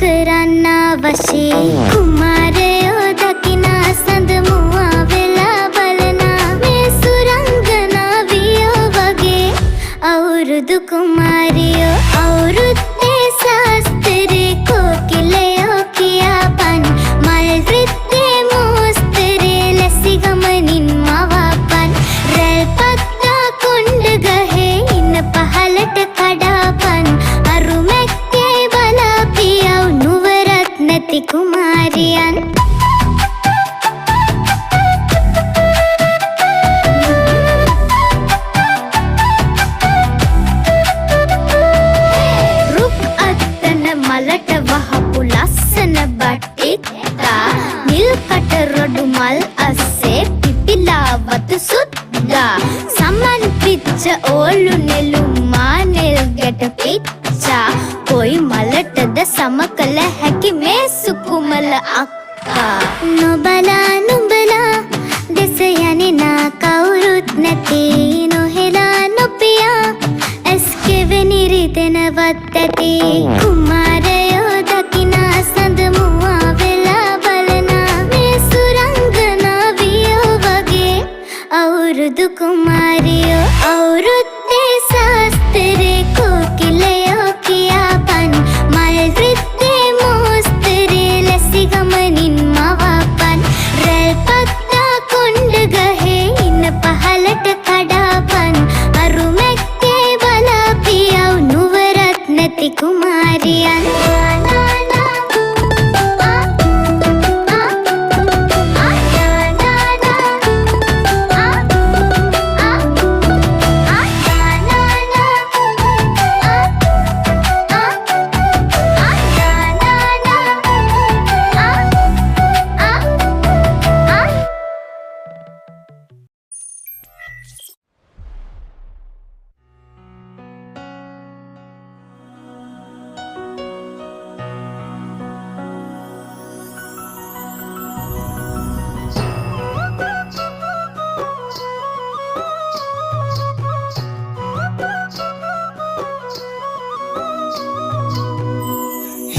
කරන්න අවශ්‍ය කුමාරයෝ දකිනා සඳ මුවා වෙලා බලනා මේ සුරංගනාවියෝ වගේ අවුරුදු කුමාරියෝ අවුරුද්දේ ශාස්ත්‍රේ කොකිලයෝ කියාපන් මල් රිත්තේ මෝස්තරේ ලැසි ගමනින් මවාපන් රැල් පත්තා කොණ්ඩ ගහේ ඉන්න පහලට කඩාපන් අරුමැක්කේ බලාපියව් නුවරත් නැති කුමාරියන් රුක් අත්තන මලට වහපු ලස්සන බට්ටික්තා නිල් කට රොඩු මල් අස්සේ පිපිලා වතු සුද්දා සමන් පිච්ච ඕලු නෙළුම් මානෙල් ගැට පිච්චා කොයි මලටද සම කළ හැකි මේ සුකුමල අක්කා නොබලා නුඹලා දෙස යනිනා කවුරුත් නැති නොහෙලා නොපියා ඇස් කෙවෙනි රිදෙනවත් ඇති කුමාරයෝ දකිනා සඳ මුවා වෙලා බලනා මේ සුරංගනාවියෝ වගේ අවුරුදු කුමාරියෝ අවුරුද්දේ ශාස්ත්‍රේ කොකිලයෝ කියාපන් මල් රිත්තේ මෝස්තරේ ලැසි ගමනින් මවාපන් රැල් පත්තා කොණ්ඩ ගහේ ඉන්න පහලට කඩාපන් අරුමැක්කේ බලාපියව් නුවරත් නැති කුමාරියන්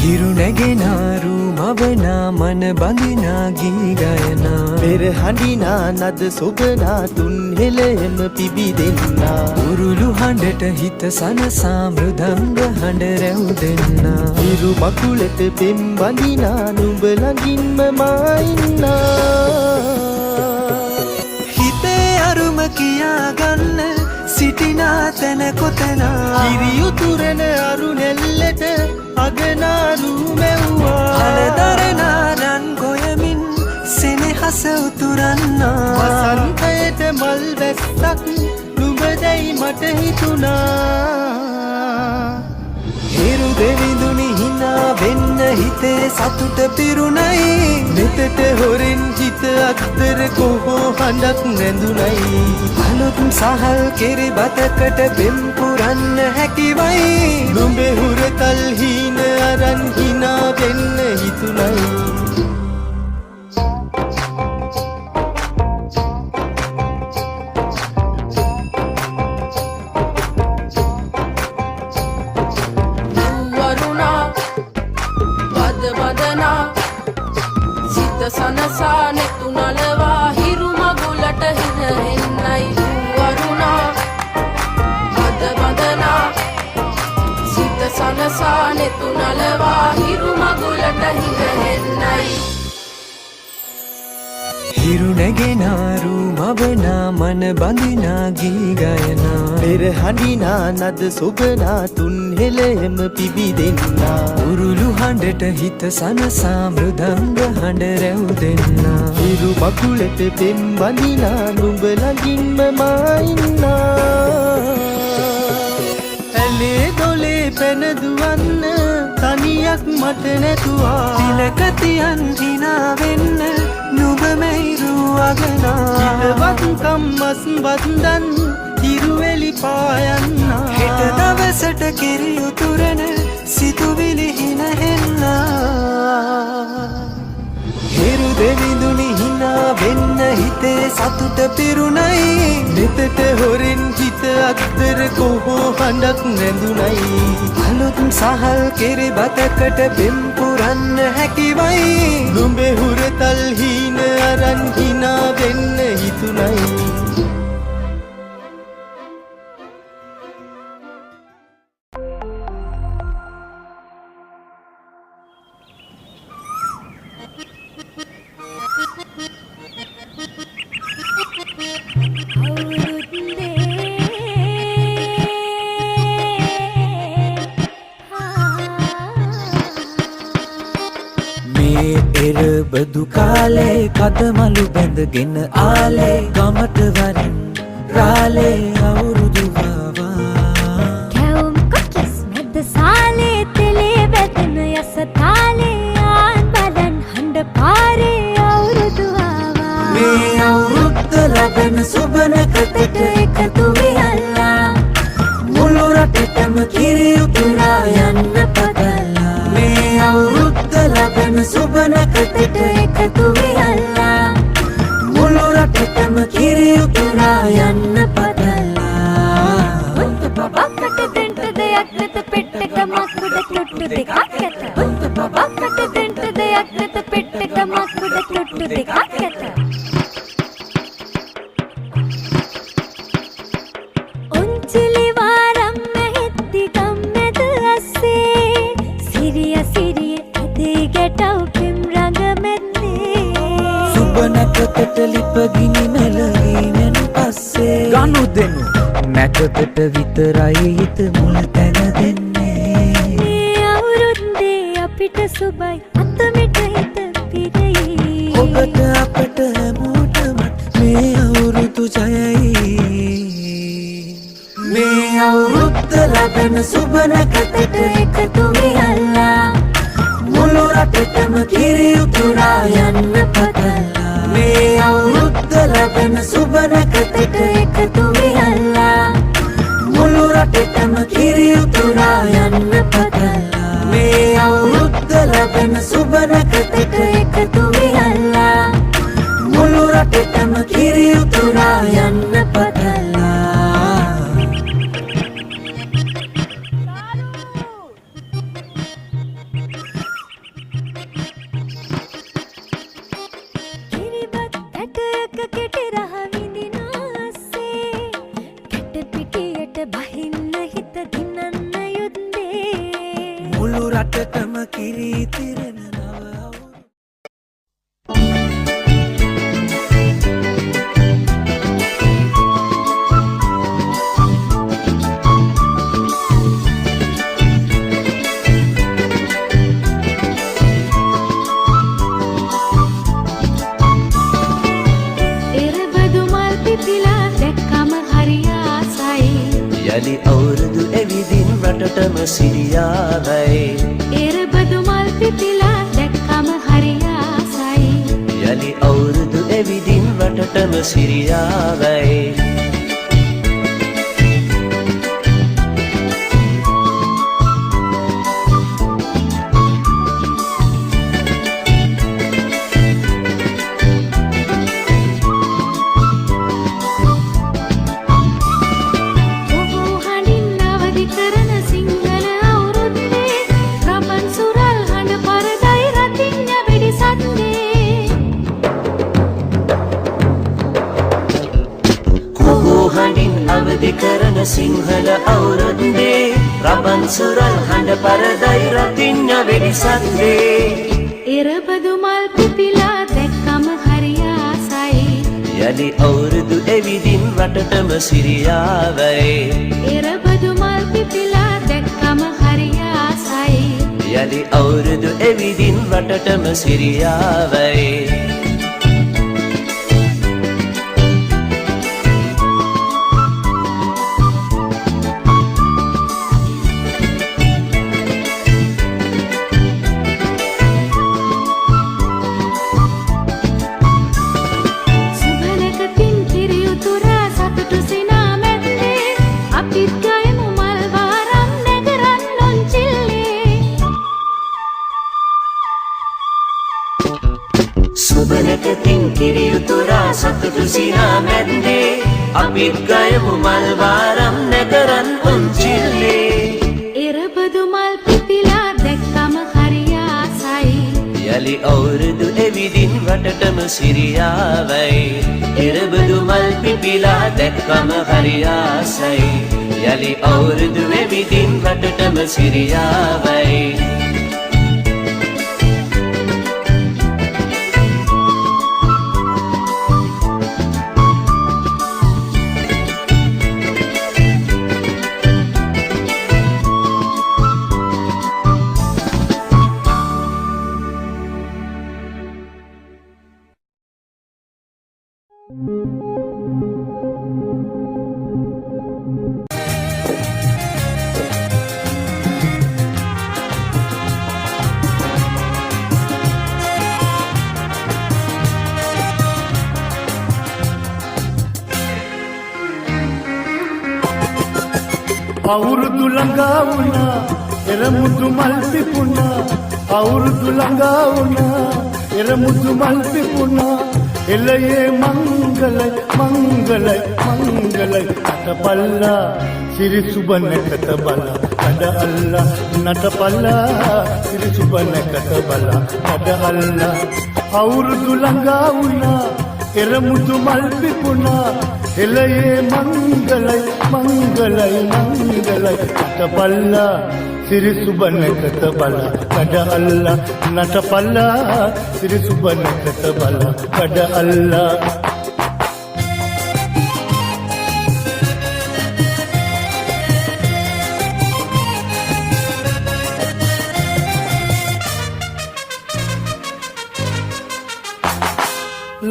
හිරුනැගෙනාරු මවනා මන බඳිනා ගී ගයනා පෙර හඬිනා නද සොබනා තුන් හෙළෙම පිබිදෙන්නා උරුළු හඬට හිත සනසා මෘදංග හඬ රැව් දෙන්නා හිරු මකුලට පෙම් බඳිනා නුඹ ළඟින්ම මා ඉන්නා හිතේ අරුම කියාගන්න සිටිනා තැන කොතනා කිරියුතුරන අරු නැල්ලට අගනාරු මැව්වා හලදරනාරන් ගොයමින් සෙනෙහස උතුරන්නා වසන්තයට මල් වැස්සක් නුඹදැයි මට හිතුණා හිරු දෙවිඳුනි හිනා වෙන්න හිතේ සතුට පිරුණයි නෙතට හොරෙන් හිත අත්තර කොහෝ හඬක් නැඳුනයි අලුත් සහල් කෙරි බතකට බෙම් පුරන්න හැකිවයි නුඹේ හුරතල් හීන අරන් හිනා වෙන්න හිතුණයි සනසා නෙතු නලවා හිරු මගුලට හින එන්නයි වරුණා බද බදනා සිත සනසා නෙතු නලවා හිරු මගුලට හින එන්නයි හිරුනැගෙනාරු මවනා මන බඳිනා ගී ගයනා පෙර හඬිනා නද සොබනා තුන් හෙළෙම පිබිදෙන්නා උරුළු හඬට හිත සනසා මෘදංග හඬ රැව් දෙන්නා හිරු මකුලට පෙම් බඳිනා නුඹ ළඟින්ම මා ඉන්නා ඇලේ දොලේ පැන දුවන්න තනියක් මට නැතුවා තිලක තියන් හිනා වෙන්න නුඹ මෙහිරු අගනා හිතවත්කම් මස් බන්දන් හිරුවෙලි පායන්නා හෙට දවසට කිරි උතුරන සිතුවිලි හිනහෙන්නා හිරු දෙවිඳුනි හිනා වෙන්න හිතේ සතුට පිරුණයි නෙතට හොරෙන් හිත හිත අත්තර කොහෝ හඬක් නැඳුනයි අලුත් සහල් කිරි බතකට බෙම් පුරන්න හැකිවයි නුඹේ හුරතල් හීන අරන් හිනා වෙන්න හිතුනයි බදු කාලේ කදමලු බැඳගෙන ආලේ ගමට වරින් රාලේ අවුරුදු වවා කැවුම් කොකිස් මැද සාලේ තෙලේ වැදෙන යස තාලේ ආන් බලන් හඬ පාරේ අවුරුදු ආවා මේ අවුරුද්ද ලබන සුබනකතට එකතු වියල්ලා මුළු රටටම කිරි උතුරා යන්න පතලා මේ අවුරුද්ද ලබන සුබනකතට එකතු වියල්ලා මුළු රටටම කිරි උතුරා යන්න පතලා උන්ට බබකට දෙන්න දෙයක් නැත පෙට්ටක මකුඩ තුට්ටු දෙකක් ඇත උන්ට බබකට දෙන්න දෙයක් නැත පෙට්ටක මකුඩ තුට්ටු දෙකක් ඇත උන්චිලි වාරම් මෙහෙත්ති ගම්මැද අස්සේ සිරිය සිරිය ඇදී ගැටව් පෙම් රඟ මැද්දේ සුබනකතට ලිපගිනි මෙලවීමෙන් පස්සේ ගනු දෙනු නැකතට විතරයි හිත මුල් තැන දෙන්නේ මේ අවුරුද්දේ අපිට සුබයි අතමිට හිත පිරෙයි ඔබට අපට හැමෝටම මේ අවුරුදු ජයයි මේ අවුරුද්ද ලබන සුබනකතට එකතු වියල්ලා මුළු රටටම කිරි උතුරා යන්න පතලා මේ අවුරුද්ද ලබන සුබනකතට එකතු වියල්ලා මුළු රටටම කිරි උතුරා යන්න පතලා මේ අවුරුද්ද ලබන සුබනකතට එකතු වියල්ලා මුළු රටටම කිරි උතුරා යන්න පතලා කිරිබත් ඇටයක කෙටි රහ විඳිනාසේ කැට පිටියට බහින්න හිත දිනන්න යුද්දේ මුළු රටටම කිරි තිරෙන නව එරබදු මල් පිපිලා දැක්කම හරි ආසයි යලි අවුරුදු එවිදින් රටටම සිරියාවයි එරබදු මල් පිපිලා දැක්කම හරි ආසයි යලි අවුරුදු එවිදින් රටටම සිරියාවයි ඔහු හඬින් අවදි කරන සිංහල අවුරුද්දේ රබන් සුරල් හඬ පරදයි රතිඤ්ඤ වෙඩි සද්දේ කුහු හඬින් අවදි කරන සිංහල අවුරුද්දේ රබන් සුරල් හඬ පරදයි රතිඤ්ඤ වෙඩි සද්දේ එරබදු මල් පිපිලා දැක්කම හරි ආසයි යලි අවුරුදු එවිදින් රටටම සිරියාවයි එරබදු මල් පිපිලා දැක්කම හරි ආසයි යලි අවුරුදු එවිදින් රටටම සිරියාවයි සුබනකතින් කිරි උතුරා සතුටු සිනා මැද්දේ අපිත් ගයමු මල් වාරම් නැගරන් ලොන්චිල්ලේ සුබනකතින් කිරි උතුරා සතුටු සිනා මැද්දේ අපිත් ගයමු මල් වාරම් නැකරන් උන්චිල්ලේ එරබදු මල් පිපිලා දැක්කම හරි ආසයි යලි අවුරුදු එවිදින් වටටම සිරියාවයි එරබදු මල් පිපිලා දැක්කම හරි ආසයි යලි අවුරුදු එවිදින් වටටම සිරියාවයි අවුරුදු ළඟා වුණා එරමුදු මල් පිපුණා අවුරුදු ළඟා වුණා එරමුදු මල් පිපුණා එළයේ මංගලයි මංගලයි මංගලයි අතපල්ලා සිරි සුබනකට බල අඩ අල්ලා නටපල්ලා සිරි සුබනකට බල අඩ අල්ලා අවුරුදු ළඟා වුණා එරමුදු මල් පිපුණා එළයේ මංගලයි මංගලයි මංගලයි අතපල්ලා සිරි සුබනකට බල අඩ අල්ලා නටපල්ලා සිරි සුබනකට බල අඩ අල්ලා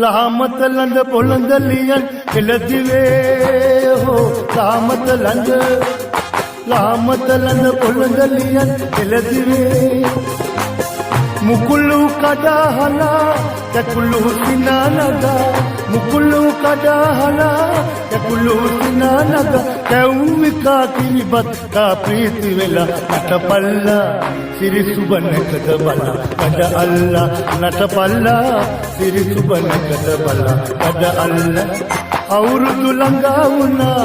ලාමත ළඟ පොළඳ ලියන් එළදිවේ හෝ ලාමත ළඟ පොළඳ ලියන් එළදිවේ මුකුළු කඩහලා කකුළු සිනානග මුකුළු කඩහලා කකුළු සිනානග කැවුමිකා කිරිබත් කා ප්‍රීති වෙලා නටපල්ලා සිරි සුබනකට බල අඩ අල්ලා නටපල්ලා සිරි සුබනකට බල අඩ අල්ලා අවුරුදු ළඟා වුණා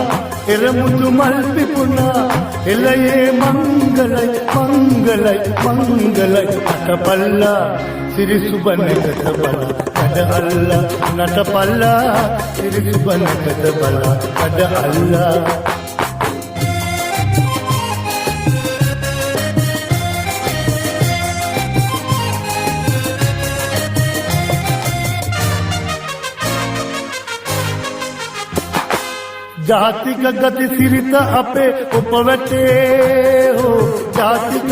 එරමුදු මල් පිපුණා එළයේ මංගලයි මංගලයි මංගලයි අතපල්ලා සිරි සුබනකට බල අඩ අල්ලා නටපල්ලා සිරි සුබනකට බල අඩ අල්ලා जातिक गति सिरित अपे उपवटे हो जातिक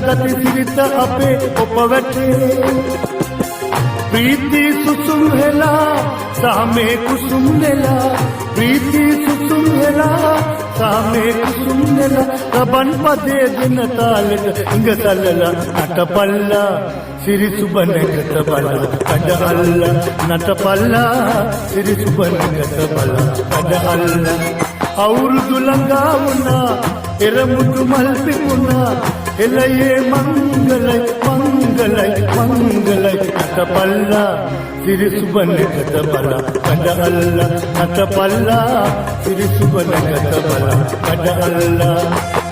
गति सिरित अपे उपवटे प्रीति सुसुम हेला सामे कुसुम नेला प्रीति सुसुम हेला सामे कुसुम नेला रबन पदे दिन तालट इंग तलला नटपल्ला सिरि सुबनකට බල අඩ අල්ලා නටපල්ලා සිරි සුබනකට බල අඩ අල්ලා අවුරුදු ළඟා වුණා එරමුදු මල් පිපුණා එළයේ මංගලයි මංගලයි මංගලයි නටපල්ලා සිරි සුබනකට බල අඩ අල්ලා නටපල්ලා සිරි සුබනකට බල අඩ අල්ලා